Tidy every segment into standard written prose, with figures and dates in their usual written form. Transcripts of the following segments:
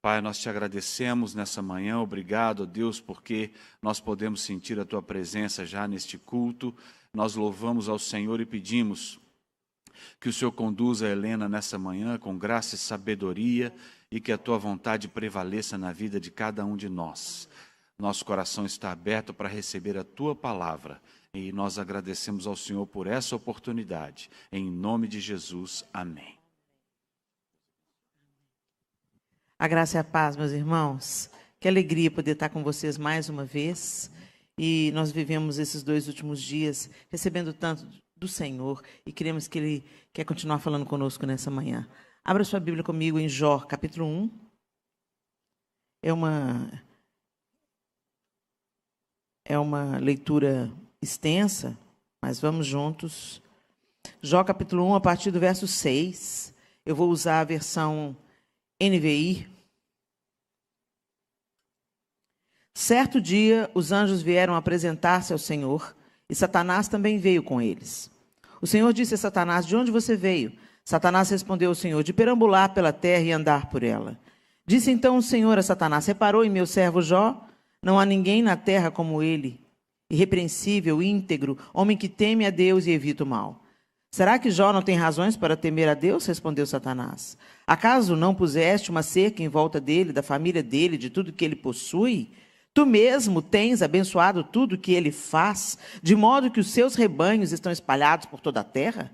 Pai, nós te agradecemos nessa manhã, obrigado, Deus, porque nós podemos sentir a Tua presença já neste culto. Nós louvamos ao Senhor e pedimos que o Senhor conduza a Helena nessa manhã com graça e sabedoria e que a Tua vontade prevaleça na vida de cada um de nós. Nosso coração está aberto para receber a Tua palavra e nós agradecemos ao Senhor por essa oportunidade. Em nome de Jesus, amém. A graça e a paz, meus irmãos. Que alegria poder estar com vocês mais uma vez. E nós vivemos esses 2 últimos dias recebendo tanto do Senhor e queremos que Ele quer continuar falando conosco nessa manhã. Abra sua Bíblia comigo em Jó, capítulo 1. É uma leitura extensa, mas vamos juntos. Jó, capítulo 1, a partir do verso 6. Eu vou usar a versão NVI. Certo dia, os anjos vieram apresentar-se ao Senhor, e Satanás também veio com eles. O Senhor disse a Satanás: de onde você veio? Satanás respondeu ao Senhor: de perambular pela terra e andar por ela. Disse então o Senhor a Satanás: reparou em meu servo Jó? Não há ninguém na terra como ele, irrepreensível, íntegro, homem que teme a Deus e evita o mal. Será que Jó não tem razões para temer a Deus? Respondeu Satanás. Acaso não puseste uma cerca em volta dele, da família dele, de tudo que ele possui? Tu mesmo tens abençoado tudo que ele faz, de modo que os seus rebanhos estão espalhados por toda a terra?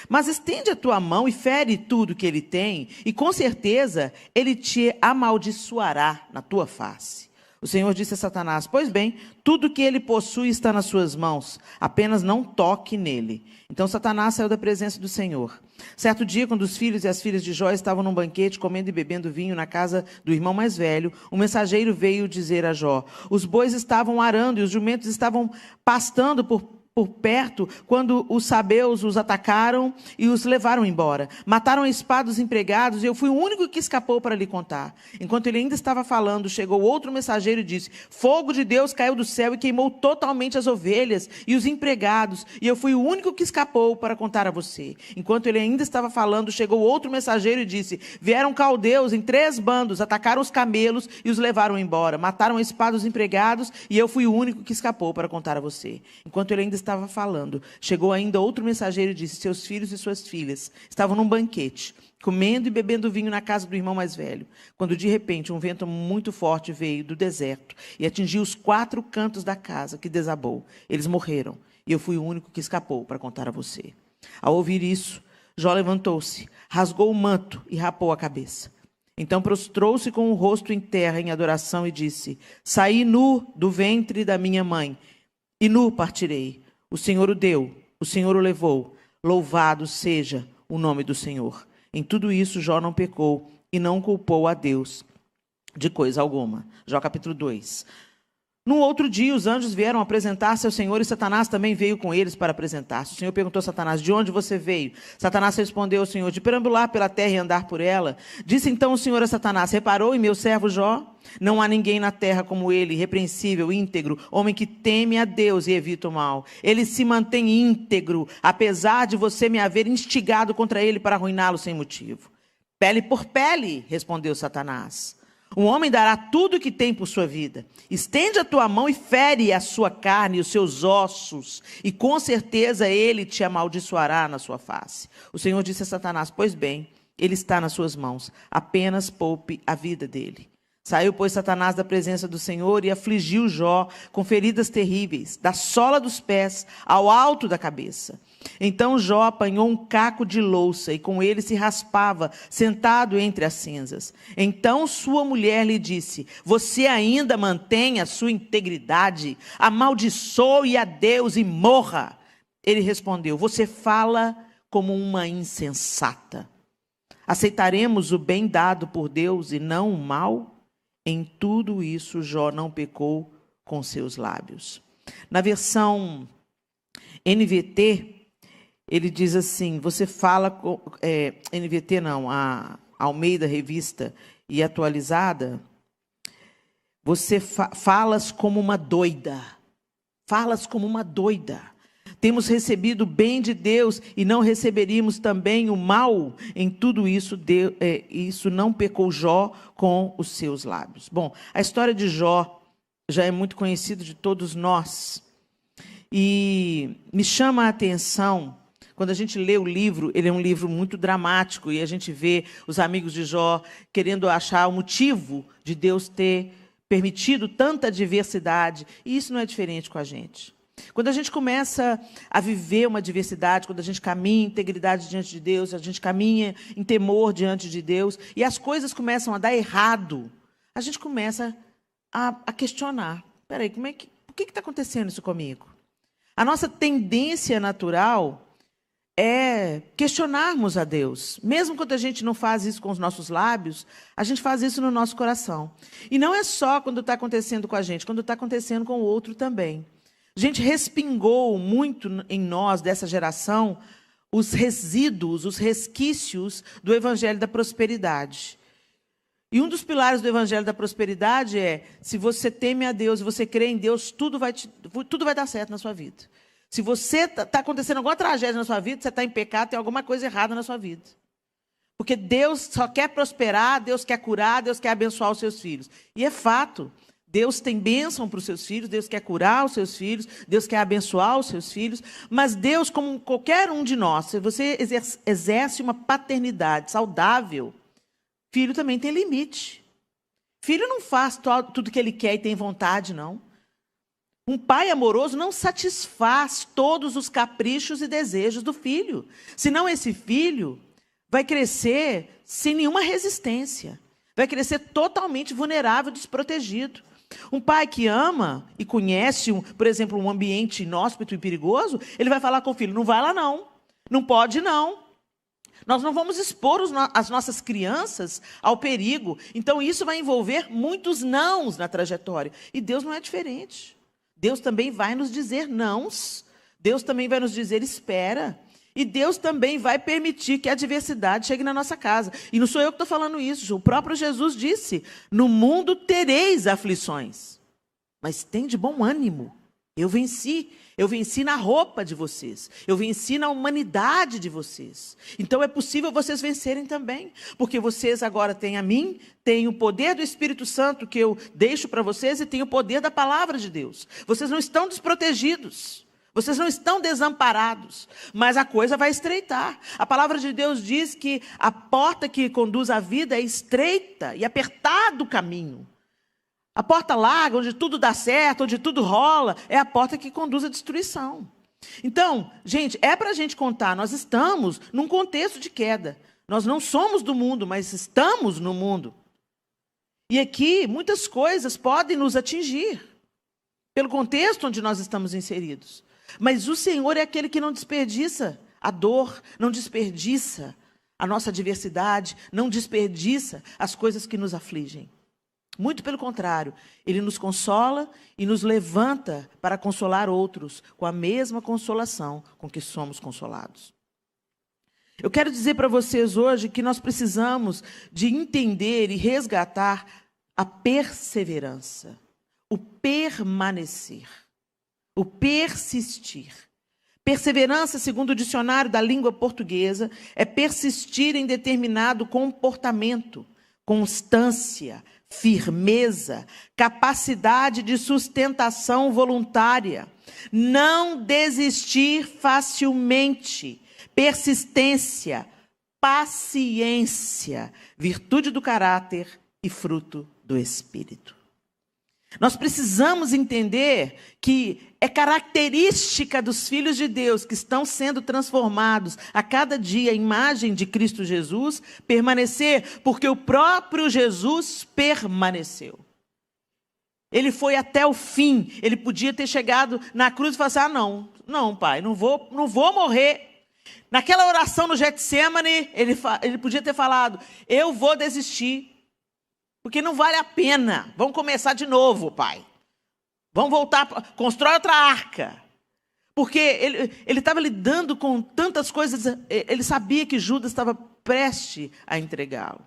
Mas estende a tua mão e fere tudo que ele tem, e com certeza ele te amaldiçoará na tua face. O Senhor disse a Satanás: pois bem, tudo que ele possui está nas suas mãos, apenas não toque nele. Então Satanás saiu da presença do Senhor. Certo dia, quando os filhos e as filhas de Jó estavam num banquete, comendo e bebendo vinho na casa do irmão mais velho, um mensageiro veio dizer a Jó: os bois estavam arando e os jumentos estavam pastando por perto, quando os sabeus os atacaram e os levaram embora. Mataram a espada os empregados, e eu fui o único que escapou para lhe contar. Enquanto ele ainda estava falando, chegou outro mensageiro e disse: fogo de Deus caiu do céu e queimou totalmente as ovelhas e os empregados, e eu fui o único que escapou para contar a você. Enquanto ele ainda estava falando, chegou outro mensageiro e disse: vieram caldeus em 3 bandos, atacaram os camelos e os levaram embora. Mataram a espada os empregados, e eu fui o único que escapou para contar a você. Enquanto ele ainda estava falando, chegou ainda outro mensageiro e disse: seus filhos e suas filhas estavam num banquete, comendo e bebendo vinho na casa do irmão mais velho, quando de repente um vento muito forte veio do deserto e atingiu os 4 cantos da casa, que desabou. Eles morreram, e eu fui o único que escapou para contar a você. Ao ouvir isso, Jó levantou-se, rasgou o manto e rapou a cabeça. Então prostrou-se com o rosto em terra em adoração e disse: saí nu do ventre da minha mãe, e nu partirei. O Senhor o deu, o Senhor o levou. Louvado seja o nome do Senhor. Em tudo isso, Jó não pecou e não culpou a Deus de coisa alguma. Jó capítulo 2. No outro dia, os anjos vieram apresentar-se ao Senhor e Satanás também veio com eles para apresentar-se. O Senhor perguntou a Satanás: de onde você veio? Satanás respondeu ao Senhor: de perambular pela terra e andar por ela. Disse então o Senhor a Satanás: reparou em meu servo Jó? Não há ninguém na terra como ele, irrepreensível, íntegro, homem que teme a Deus e evita o mal. Ele se mantém íntegro, apesar de você me haver instigado contra ele para arruiná-lo sem motivo. Pele por pele, respondeu Satanás. Um homem dará tudo o que tem por sua vida. Estende a tua mão e fere a sua carne e os seus ossos, e com certeza ele te amaldiçoará na sua face. O Senhor disse a Satanás: pois bem, ele está nas suas mãos, apenas poupe a vida dele. Saiu, pois, Satanás da presença do Senhor e afligiu Jó com feridas terríveis, da sola dos pés ao alto da cabeça. Então Jó apanhou um caco de louça e com ele se raspava, sentado entre as cinzas. Então sua mulher lhe disse: você ainda mantém a sua integridade? Amaldiçoe a Deus e morra. Ele respondeu: você fala como uma insensata. Aceitaremos o bem dado por Deus e não o mal? Em tudo isso, Jó não pecou com seus lábios. Na versão NVT, ele diz assim, você fala... NVT não, a Almeida Revista e Atualizada, você falas como uma doida. Falas como uma doida. Temos recebido o bem de Deus e não receberíamos também o mal? Em tudo isso, isso não pecou Jó com os seus lábios. Bom, a história de Jó já é muito conhecida de todos nós. E me chama a atenção, quando a gente lê o livro, ele é um livro muito dramático, e a gente vê os amigos de Jó querendo achar o motivo de Deus ter permitido tanta diversidade, e isso não é diferente com a gente. Quando a gente começa a viver uma diversidade, quando a gente caminha em integridade diante de Deus, a gente caminha em temor diante de Deus, e as coisas começam a dar errado, a gente começa a questionar. Peraí, por que está acontecendo isso comigo? A nossa tendência natural é questionarmos a Deus. Mesmo quando a gente não faz isso com os nossos lábios, a gente faz isso no nosso coração. E não é só quando está acontecendo com a gente, quando está acontecendo com o outro também. A gente respingou muito em nós, dessa geração, os resíduos, os resquícios do Evangelho da Prosperidade. E um dos pilares do Evangelho da Prosperidade é: se você teme a Deus, se você crê em Deus, tudo vai dar certo na sua vida. Se você está acontecendo alguma tragédia na sua vida, você está em pecado, tem alguma coisa errada na sua vida. Porque Deus só quer prosperar, Deus quer curar, Deus quer abençoar os seus filhos. E é fato, Deus tem bênção para os seus filhos, Deus quer curar os seus filhos, Deus quer abençoar os seus filhos, mas Deus, como qualquer um de nós, se você exerce uma paternidade saudável, filho também tem limite. Filho não faz tudo que ele quer e tem vontade, não. Um pai amoroso não satisfaz todos os caprichos e desejos do filho. Senão esse filho vai crescer sem nenhuma resistência. Vai crescer totalmente vulnerável, desprotegido. Um pai que ama e conhece, por exemplo, um ambiente inóspito e perigoso, ele vai falar com o filho: não vai lá não, não pode não. Nós não vamos expor as nossas crianças ao perigo. Então isso vai envolver muitos nãos na trajetória. E Deus não é diferente. Deus também vai nos dizer nãos. Deus também vai nos dizer espera. E Deus também vai permitir que a adversidade chegue na nossa casa. E não sou eu que estou falando isso. O próprio Jesus disse: no mundo tereis aflições, mas tem de bom ânimo. Eu venci. Eu venci na roupa de vocês. Eu venci na humanidade de vocês. Então é possível vocês vencerem também. Porque vocês agora têm a mim, têm o poder do Espírito Santo que eu deixo para vocês e têm o poder da palavra de Deus. Vocês não estão desprotegidos. Vocês não estão desamparados. Mas a coisa vai estreitar. A palavra de Deus diz que a porta que conduz à vida é estreita e apertado o caminho. A porta larga, onde tudo dá certo, onde tudo rola, é a porta que conduz à destruição. Então, gente, é para a gente contar, nós estamos num contexto de queda. Nós não somos do mundo, mas estamos no mundo. E aqui, muitas coisas podem nos atingir, pelo contexto onde nós estamos inseridos. Mas o Senhor é aquele que não desperdiça a dor, não desperdiça a nossa adversidade, não desperdiça as coisas que nos afligem. Muito pelo contrário, Ele nos consola e nos levanta para consolar outros com a mesma consolação com que somos consolados. Eu quero dizer para vocês hoje que nós precisamos de entender e resgatar a perseverança, o permanecer, o persistir. Perseverança, segundo o dicionário da língua portuguesa, é persistir em determinado comportamento, constância, firmeza, capacidade de sustentação voluntária, não desistir facilmente, persistência, paciência, virtude do caráter e fruto do Espírito. Nós precisamos entender que é característica dos filhos de Deus que estão sendo transformados a cada dia à imagem de Cristo Jesus, permanecer, porque o próprio Jesus permaneceu. Ele foi até o fim. Ele podia ter chegado na cruz e falar assim: não, pai, não vou morrer. Naquela oração no Getsemane, ele podia ter falado: eu vou desistir. Porque não vale a pena. Vamos começar de novo, pai. Vamos voltar, constrói outra arca. Porque ele estava lidando com tantas coisas, ele sabia que Judas estava prestes a entregá-lo.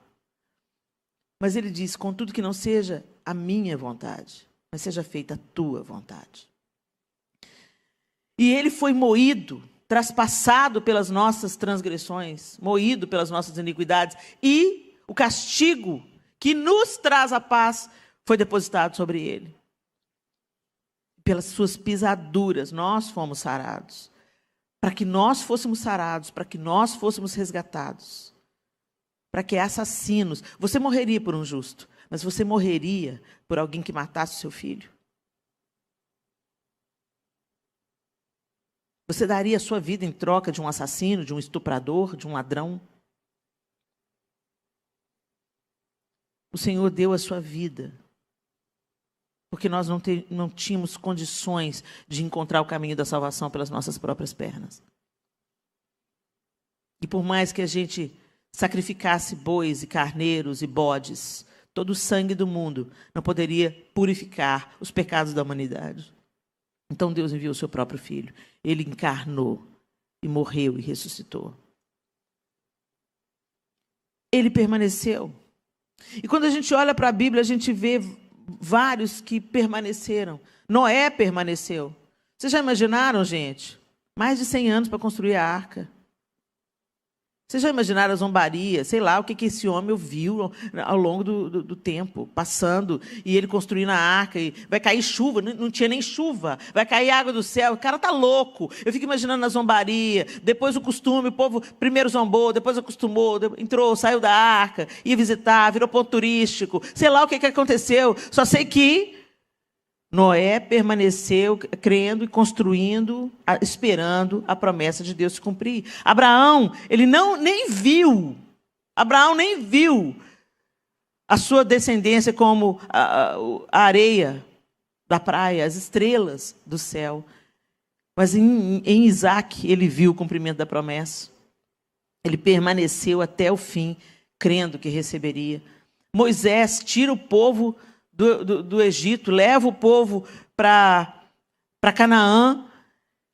Mas ele disse: contudo que não seja a minha vontade, mas seja feita a tua vontade. E ele foi moído, traspassado pelas nossas transgressões, moído pelas nossas iniquidades, e o castigo que nos traz a paz foi depositado sobre ele. Pelas suas pisaduras nós fomos sarados. Para que nós fôssemos sarados, para que nós fôssemos resgatados. Para que assassinos... Você morreria por um justo, mas você morreria por alguém que matasse o seu filho? Você daria a sua vida em troca de um assassino, de um estuprador, de um ladrão? O Senhor deu a sua vida, porque nós não tínhamos condições de encontrar o caminho da salvação pelas nossas próprias pernas. E por mais que a gente sacrificasse bois e carneiros e bodes, todo o sangue do mundo não poderia purificar os pecados da humanidade. Então Deus enviou o seu próprio Filho. Ele encarnou e morreu e ressuscitou. Ele permaneceu. E quando a gente olha para a Bíblia, a gente vê vários que permaneceram. Noé permaneceu. Vocês já imaginaram, gente? Mais de 100 anos para construir a arca. Vocês já imaginaram a zombaria? Sei lá o que esse homem ouviu ao longo do tempo, passando, e ele construindo a arca, e vai cair chuva, não tinha nem chuva, vai cair água do céu, o cara está louco. Eu fico imaginando a zombaria, depois o costume, o povo primeiro zombou, depois acostumou, entrou, saiu da arca, ia visitar, virou ponto turístico, sei lá o que aconteceu, só sei que Noé permaneceu crendo e construindo, esperando a promessa de Deus se cumprir. Abraão, ele nem viu a sua descendência como a areia da praia, as estrelas do céu. Mas em Isaac ele viu o cumprimento da promessa. Ele permaneceu até o fim, crendo que receberia. Moisés tira o povo do Egito, leva o povo para Canaã,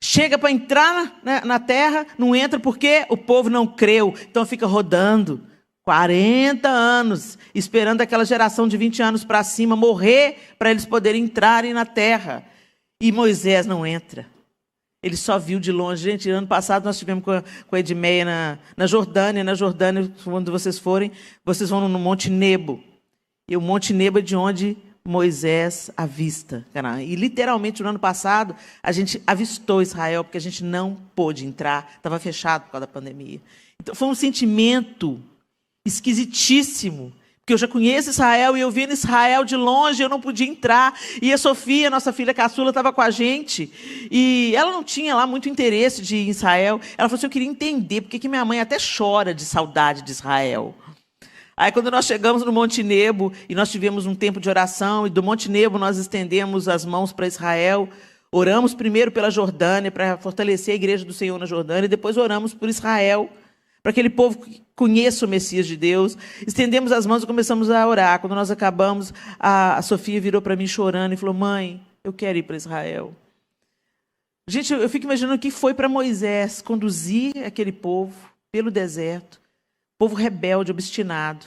chega para entrar na terra, não entra porque o povo não creu, então fica rodando 40 anos, esperando aquela geração de 20 anos para cima morrer, para eles poderem entrarem na terra. E Moisés não entra. Ele só viu de longe. Gente, ano passado nós estivemos com a Edmeia na Jordânia. Na Jordânia, quando vocês forem, vocês vão no Monte Nebo. E o Monte Nebo é de onde Moisés avista Canaã. E literalmente no ano passado a gente avistou Israel, porque a gente não pôde entrar, estava fechado por causa da pandemia. Então foi um sentimento esquisitíssimo, porque eu já conheço Israel e eu vendo Israel de longe, eu não podia entrar. E a Sofia, nossa filha caçula, estava com a gente. E ela não tinha lá muito interesse de ir em Israel. Ela falou assim, eu queria entender porque que minha mãe até chora de saudade de Israel. Aí quando nós chegamos no Monte Nebo, e nós tivemos um tempo de oração, e do Monte Nebo nós estendemos as mãos para Israel, oramos primeiro pela Jordânia, para fortalecer a igreja do Senhor na Jordânia, e depois oramos por Israel, para que aquele povo conheça o Messias de Deus. Estendemos as mãos e começamos a orar. Quando nós acabamos, a Sofia virou para mim chorando e falou, mãe, eu quero ir para Israel. Gente, eu fico imaginando o que foi para Moisés conduzir aquele povo pelo deserto, povo rebelde, obstinado,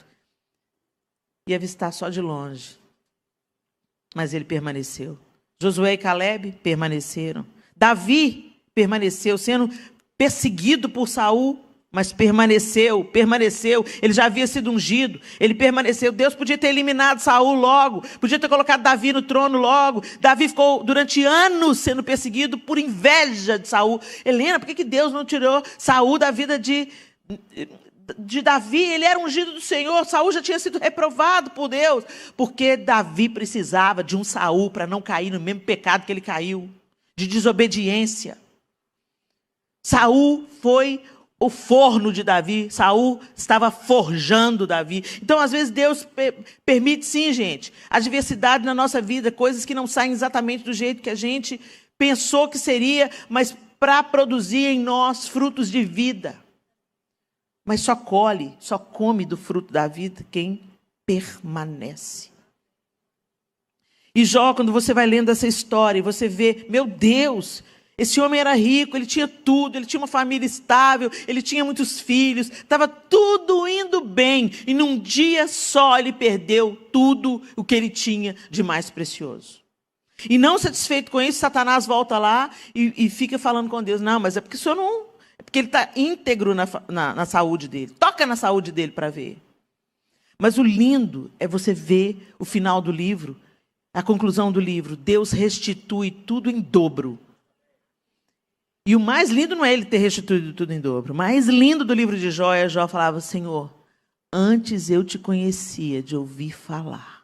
e avistar só de longe. Mas ele permaneceu. Josué e Caleb permaneceram. Davi permaneceu, sendo perseguido por Saul, mas permaneceu. Ele já havia sido ungido, ele permaneceu. Deus podia ter eliminado Saul logo, podia ter colocado Davi no trono logo. Davi ficou durante anos sendo perseguido por inveja de Saul. Helena, por que Deus não tirou Saul da vida de Davi? Ele era ungido do Senhor, Saul já tinha sido reprovado por Deus, porque Davi precisava de um Saul para não cair no mesmo pecado que ele caiu, de desobediência. Saul foi o forno de Davi, Saul estava forjando Davi. Então, às vezes, Deus permite, sim, gente, adversidade na nossa vida, coisas que não saem exatamente do jeito que a gente pensou que seria, mas para produzir em nós frutos de vida. Mas só come do fruto da vida quem permanece. E Jó, quando você vai lendo essa história, você vê, meu Deus, esse homem era rico, ele tinha tudo, ele tinha uma família estável, ele tinha muitos filhos, estava tudo indo bem. E num dia só ele perdeu tudo o que ele tinha de mais precioso. E não satisfeito com isso, Satanás volta lá e fica falando com Deus. Não, mas é porque o senhor não... É porque ele está íntegro na saúde dele. Toca na saúde dele para ver. Mas o lindo é você ver o final do livro, a conclusão do livro. Deus restitui tudo em dobro. E o mais lindo não é ele ter restituído tudo em dobro. O mais lindo do livro de Jó é Jó falava: Senhor, antes eu te conhecia de ouvir falar,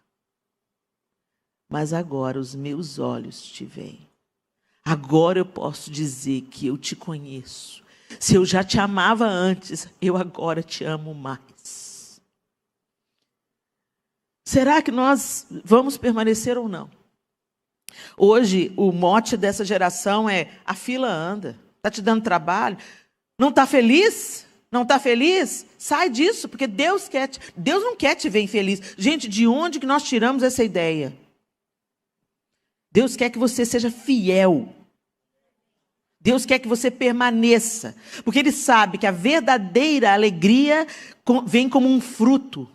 mas agora os meus olhos te veem. Agora eu posso dizer que eu te conheço. Se eu já te amava antes, eu agora te amo mais. Será que nós vamos permanecer ou não? Hoje, o mote dessa geração é: a fila anda. Está te dando trabalho? Não está feliz? Não está feliz? Sai disso, porque Deus não quer te ver infeliz. Gente, de onde que nós tiramos essa ideia? Deus quer que você seja fiel. Deus quer que você permaneça, porque Ele sabe que a verdadeira alegria vem como um fruto.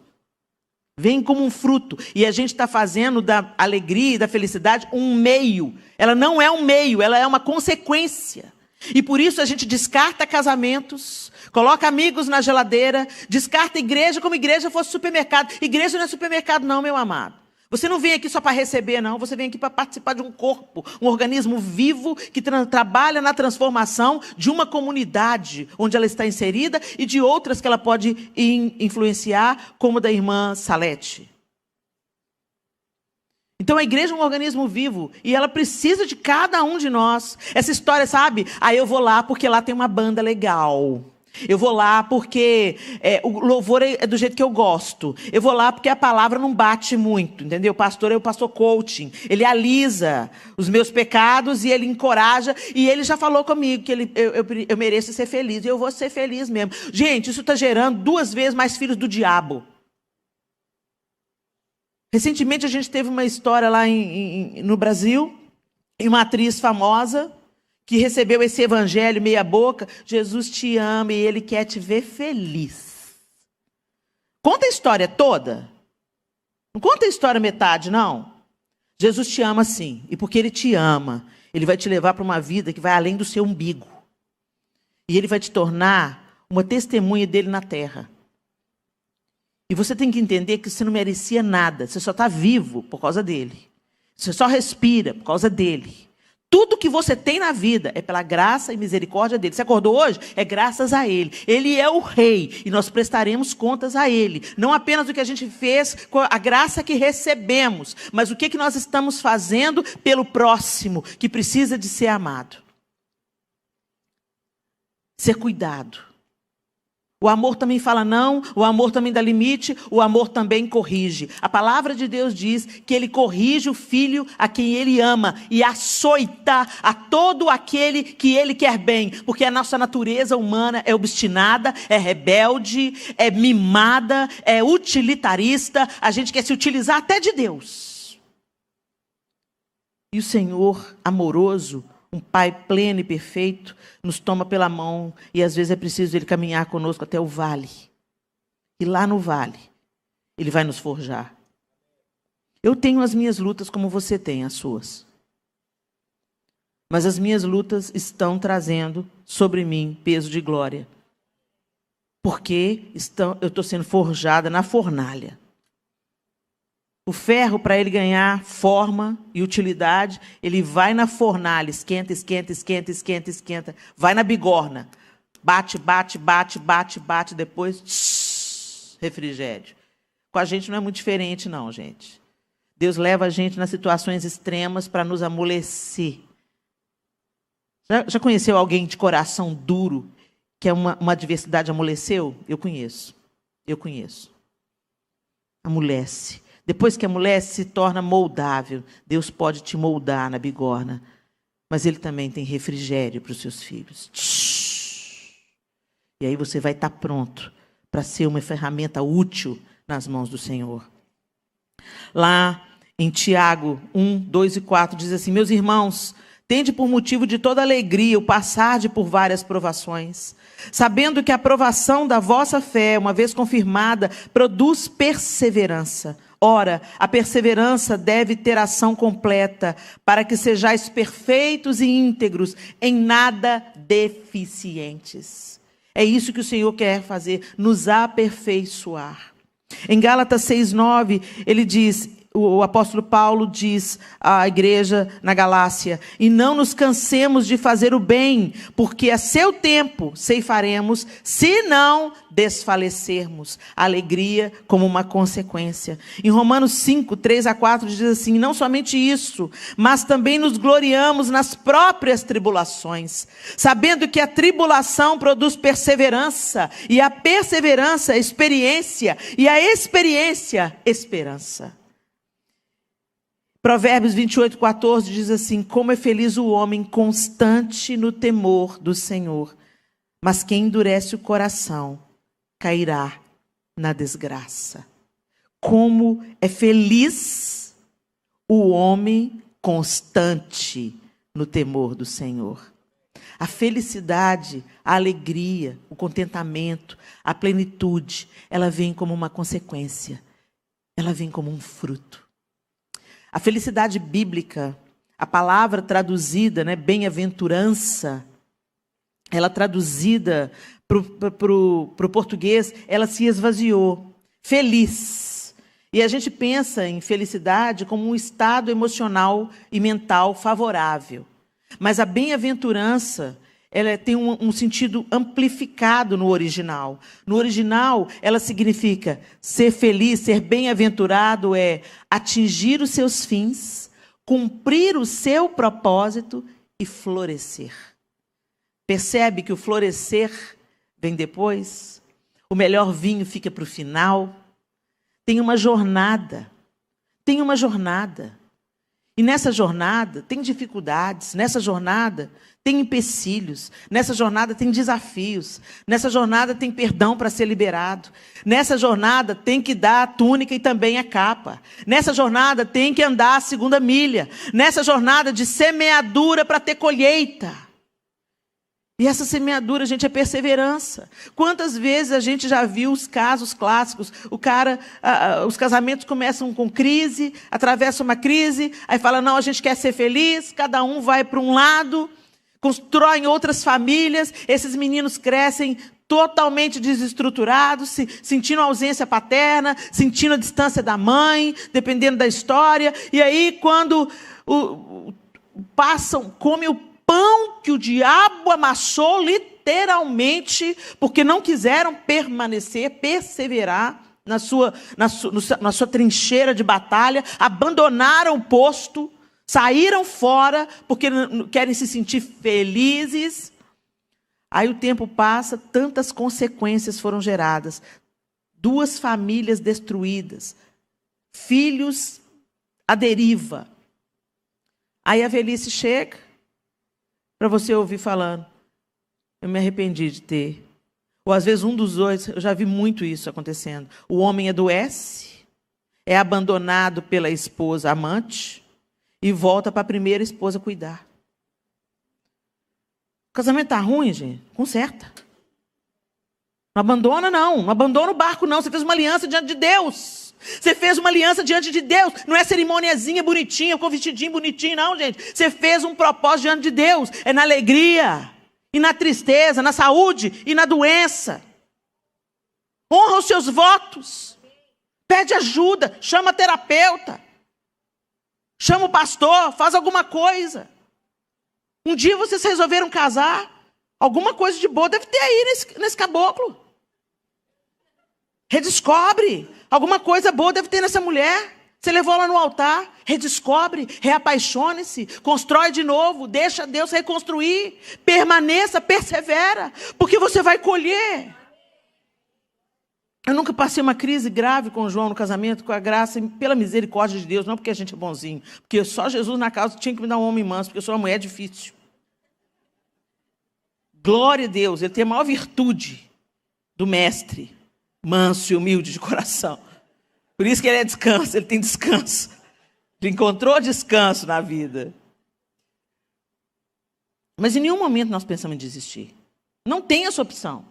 Vem como um fruto. E a gente está fazendo da alegria e da felicidade um meio. Ela não é um meio, ela é uma consequência. E por isso a gente descarta casamentos, coloca amigos na geladeira, descarta igreja como igreja fosse supermercado. Igreja não é supermercado não, meu amado. Você não vem aqui só para receber, não. Você vem aqui para participar de um corpo, um organismo vivo que trabalha na transformação de uma comunidade onde ela está inserida e de outras que ela pode influenciar, como da irmã Salete. Então a igreja é um organismo vivo e ela precisa de cada um de nós. Essa história, sabe? Eu vou lá porque lá tem uma banda legal. Eu vou lá porque o louvor é do jeito que eu gosto. Eu vou lá porque a palavra não bate muito, entendeu? O pastor é o pastor coaching. Ele alisa os meus pecados e ele encoraja. E ele já falou comigo que eu mereço ser feliz. E eu vou ser feliz mesmo. Gente, isso está gerando 2 vezes mais filhos do diabo. Recentemente a gente teve uma história lá no Brasil. E uma atriz famosa que recebeu esse evangelho meia boca: Jesus te ama e Ele quer te ver feliz. Conta a história toda. Não conta a história metade, não. Jesus te ama sim. E porque Ele te ama, Ele vai te levar para uma vida que vai além do seu umbigo. E Ele vai te tornar uma testemunha dEle na terra. E você tem que entender que você não merecia nada. Você só está vivo por causa dEle. Você só respira por causa dEle. Tudo que você tem na vida é pela graça e misericórdia dele. Você acordou hoje? É graças a ele. Ele é o rei e nós prestaremos contas a ele. Não apenas o que a gente fez com a graça que recebemos, mas o que nós estamos fazendo pelo próximo que precisa de ser amado. Ser cuidado. O amor também fala não, o amor também dá limite, o amor também corrige. A palavra de Deus diz que Ele corrige o filho a quem Ele ama e açoita a todo aquele que Ele quer bem. Porque a nossa natureza humana é obstinada, é rebelde, é mimada, é utilitarista. A gente quer se utilizar até de Deus. E o Senhor amoroso, um Pai pleno e perfeito, nos toma pela mão e às vezes é preciso Ele caminhar conosco até o vale. E lá no vale, Ele vai nos forjar. Eu tenho as minhas lutas como você tem as suas. Mas as minhas lutas estão trazendo sobre mim peso de glória. Porque eu estou sendo forjada na fornalha. O ferro, para ele ganhar forma e utilidade, ele vai na fornalha, esquenta, esquenta, esquenta, esquenta, esquenta. Vai na bigorna, bate, bate, bate, bate, bate, depois refrigério. Com a gente não é muito diferente não, gente. Deus leva a gente nas situações extremas para nos amolecer. Já conheceu alguém de coração duro que uma adversidade amoleceu? Eu conheço. Amolece. Depois que amolece, se torna moldável. Deus pode te moldar na bigorna. Mas Ele também tem refrigério para os seus filhos. E aí você vai estar pronto para ser uma ferramenta útil nas mãos do Senhor. Lá em Tiago 1, 2 e 4 diz assim: meus irmãos, tende por motivo de toda alegria o passar por várias provações, sabendo que a aprovação da vossa fé, uma vez confirmada, produz perseverança. Ora, a perseverança deve ter ação completa, para que sejais perfeitos e íntegros, em nada deficientes. É isso que o Senhor quer fazer, nos aperfeiçoar. Em Gálatas 6:9, ele diz, o apóstolo Paulo diz à igreja na Galácia: e não nos cansemos de fazer o bem, porque a seu tempo ceifaremos, se não desfalecermos. Alegria como uma consequência. Em Romanos 5:3-4 diz assim: não somente isso, mas também nos gloriamos nas próprias tribulações, sabendo que a tribulação produz perseverança, e a perseverança, experiência, e a experiência, esperança. Provérbios 28:14 diz assim: como é feliz o homem constante no temor do Senhor, mas quem endurece o coração cairá na desgraça. Como é feliz o homem constante no temor do Senhor. A felicidade, a alegria, o contentamento, a plenitude, ela vem como uma consequência, ela vem como um fruto. A felicidade bíblica, a palavra traduzida, bem-aventurança, ela traduzida para o português, ela se esvaziou. Feliz. E a gente pensa em felicidade como um estado emocional e mental favorável. Mas a bem-aventurança, ela tem um sentido amplificado no original. No original, ela significa ser feliz, ser bem-aventurado é atingir os seus fins, cumprir o seu propósito e florescer. Percebe que o florescer vem depois? O melhor vinho fica para o final. Tem uma jornada. Tem uma jornada. E nessa jornada tem dificuldades, nessa jornada tem empecilhos, nessa jornada tem desafios, nessa jornada tem perdão para ser liberado, nessa jornada tem que dar a túnica e também a capa, nessa jornada tem que andar a segunda milha, nessa jornada de semeadura para ter colheita. E essa semeadura, gente, é perseverança. Quantas vezes a gente já viu os casos clássicos? Os casamentos começam com crise, atravessam uma crise, aí fala, não, a gente quer ser feliz, cada um vai para um lado, constroem outras famílias, esses meninos crescem totalmente desestruturados, sentindo a ausência paterna, sentindo a distância da mãe, dependendo da história, e aí quando comem o pão que o diabo amassou literalmente, porque não quiseram perseverar na sua trincheira de batalha, abandonaram o posto, saíram fora, porque querem se sentir felizes. Aí o tempo passa, tantas consequências foram geradas. 2 famílias destruídas, filhos à deriva. Aí a velhice chega, para você ouvir falando, eu me arrependi de ter. Ou às vezes um dos dois, eu já vi muito isso acontecendo. O homem adoece, é abandonado pela esposa amante e volta para a primeira esposa cuidar. O casamento está ruim, gente? Conserta. Não abandona, não. Não abandona o barco, não. Você fez uma aliança diante de Deus. Você fez uma aliança diante de Deus. Não é cerimoniazinha bonitinha, com vestidinho bonitinho, não, gente. Você fez um propósito diante de Deus. É na alegria, e na tristeza, na saúde e na doença. Honra os seus votos. Pede ajuda, chama terapeuta. Chama o pastor, faz alguma coisa. Um dia vocês resolveram casar. Alguma coisa de boa deve ter aí nesse caboclo. Redescobre. Alguma coisa boa deve ter nessa mulher. Você levou ela no altar. Redescobre, reapaixone-se, constrói de novo, deixa Deus reconstruir. Permaneça, persevera, porque você vai colher. Eu nunca passei uma crise grave com o João no casamento, com a graça e pela misericórdia de Deus, não porque a gente é bonzinho, porque só Jesus na casa tinha que me dar um homem manso, porque eu sou uma mulher difícil. Glória a Deus, ele tem a maior virtude do mestre, manso e humilde de coração. Por isso que ele é descanso, ele tem descanso. Ele encontrou descanso na vida. Mas em nenhum momento nós pensamos em desistir. Não tem essa opção.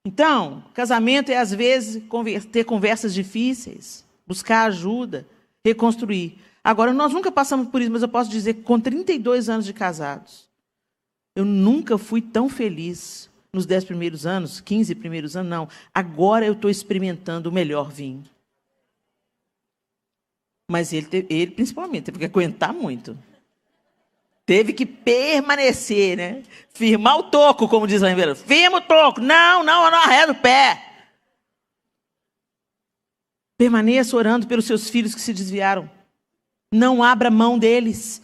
Então, casamento é, às vezes, ter conversas difíceis, buscar ajuda, reconstruir. Agora, nós nunca passamos por isso, mas eu posso dizer que com 32 anos de casados, eu nunca fui tão feliz nos 10 primeiros anos, 15 primeiros anos, não. Agora eu estou experimentando o melhor vinho. Mas ele principalmente, teve que aguentar muito. Teve que permanecer, né? Firmar o toco, como diz lá em Verão. Firma o toco. Não arreda o pé. Permaneça orando pelos seus filhos que se desviaram. Não abra mão deles.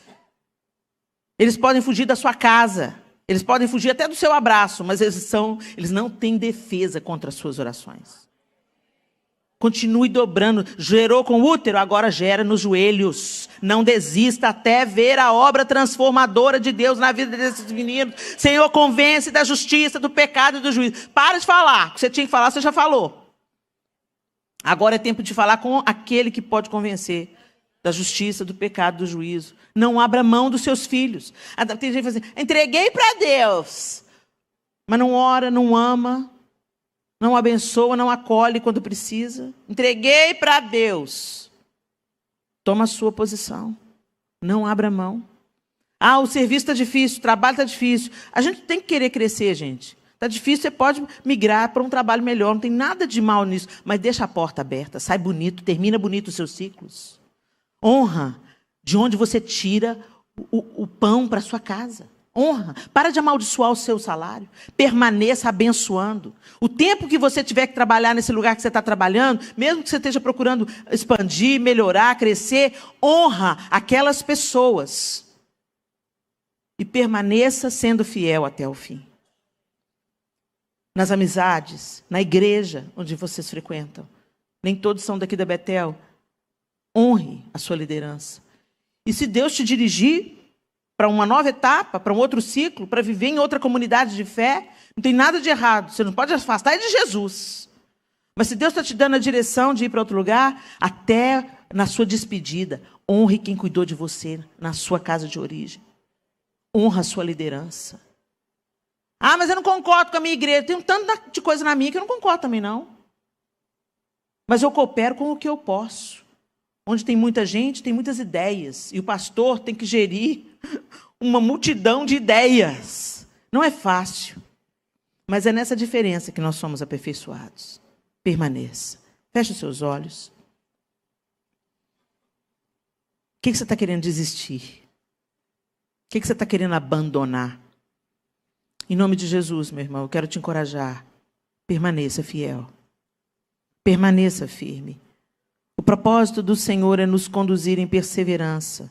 Eles podem fugir da sua casa. Eles podem fugir até do seu abraço, mas eles não têm defesa contra as suas orações. Continue dobrando. Gerou com o útero, agora gera nos joelhos. Não desista até ver a obra transformadora de Deus na vida desses meninos. Senhor, convence da justiça, do pecado e do juízo. Para de falar. O que você tinha que falar, você já falou. Agora é tempo de falar com aquele que pode convencer da justiça, do pecado, do juízo. Não abra mão dos seus filhos. Tem gente que fala assim, entreguei para Deus. Mas não ora, não ama. Não abençoa, não acolhe quando precisa. Entreguei para Deus. Toma a sua posição. Não abra mão. O serviço está difícil, o trabalho está difícil. A gente tem que querer crescer, gente. Está difícil, você pode migrar para um trabalho melhor. Não tem nada de mal nisso. Mas deixa a porta aberta. Sai bonito, termina bonito os seus ciclos. Honra de onde você tira o pão para a sua casa. Honra. Para de amaldiçoar o seu salário. Permaneça abençoando. O tempo que você tiver que trabalhar nesse lugar que você está trabalhando, mesmo que você esteja procurando expandir, melhorar, crescer, honra aquelas pessoas. E permaneça sendo fiel até o fim. Nas amizades, na igreja onde vocês frequentam. Nem todos são daqui da Betel. Honre a sua liderança. E se Deus te dirigir para uma nova etapa, para um outro ciclo, para viver em outra comunidade de fé, não tem nada de errado. Você não pode afastar de Jesus. Mas se Deus está te dando a direção de ir para outro lugar, até na sua despedida, honre quem cuidou de você na sua casa de origem. Honra a sua liderança. Mas eu não concordo com a minha igreja. Tem um tanto de coisa na minha que eu não concordo também, não. Mas eu coopero com o que eu posso. Onde tem muita gente, tem muitas ideias. E o pastor tem que gerir uma multidão de ideias. Não é fácil. Mas é nessa diferença que nós somos aperfeiçoados. Permaneça. Feche os seus olhos. O que você está querendo desistir? O que você está querendo abandonar? Em nome de Jesus, meu irmão, eu quero te encorajar. Permaneça fiel. Permaneça firme. O propósito do Senhor é nos conduzir em perseverança.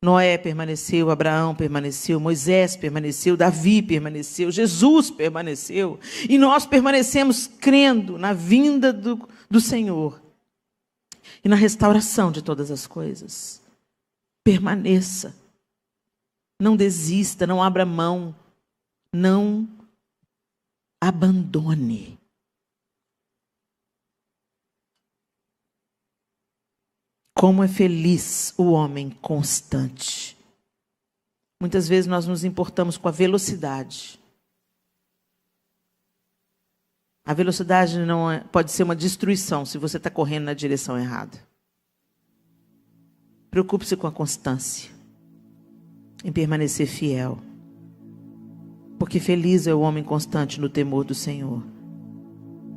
Noé permaneceu, Abraão permaneceu, Moisés permaneceu, Davi permaneceu, Jesus permaneceu. E nós permanecemos crendo na vinda do Senhor e na restauração de todas as coisas. Permaneça. Não desista, não abra mão. Não abandone. Como é feliz o homem constante. Muitas vezes nós nos importamos com a velocidade. A velocidade pode ser uma destruição se você está correndo na direção errada. Preocupe-se com a constância. Em permanecer fiel. Porque feliz é o homem constante no temor do Senhor.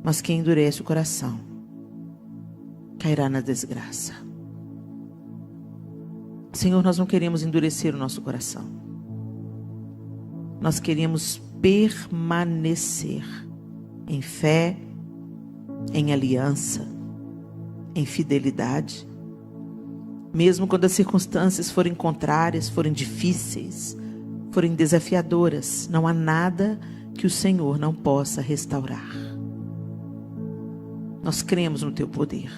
Mas quem endurece o coração cairá na desgraça. Senhor, nós não queremos endurecer o nosso coração. Nós queremos permanecer em fé, em aliança, em fidelidade. Mesmo quando as circunstâncias forem contrárias, forem difíceis, forem desafiadoras, não há nada que o Senhor não possa restaurar. Nós cremos no Teu poder.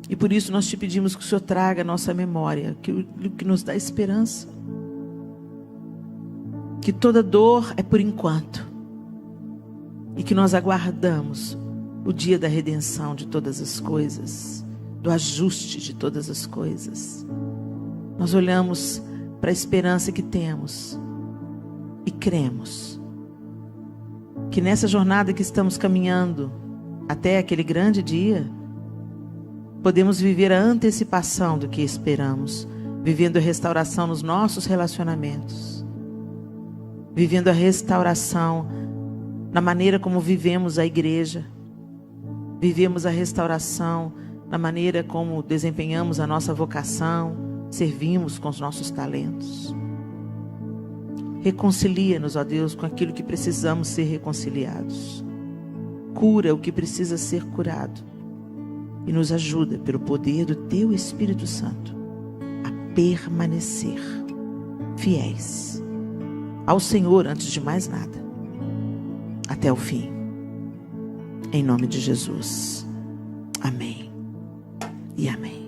E por isso nós te pedimos que o Senhor traga à nossa memória, que nos dá esperança. Que toda dor é por enquanto. E que nós aguardamos o dia da redenção de todas as coisas, do ajuste de todas as coisas. Nós olhamos para a esperança que temos e cremos que nessa jornada que estamos caminhando até aquele grande dia, podemos viver a antecipação do que esperamos, vivendo a restauração nos nossos relacionamentos, vivendo a restauração na maneira como vivemos a igreja, vivemos a restauração na maneira como desempenhamos a nossa vocação, servimos com os nossos talentos. Reconcilia-nos, ó Deus, com aquilo que precisamos ser reconciliados. Cura o que precisa ser curado. E nos ajuda, pelo poder do Teu Espírito Santo, a permanecer fiéis ao Senhor antes de mais nada, até o fim. Em nome de Jesus. Amém e amém.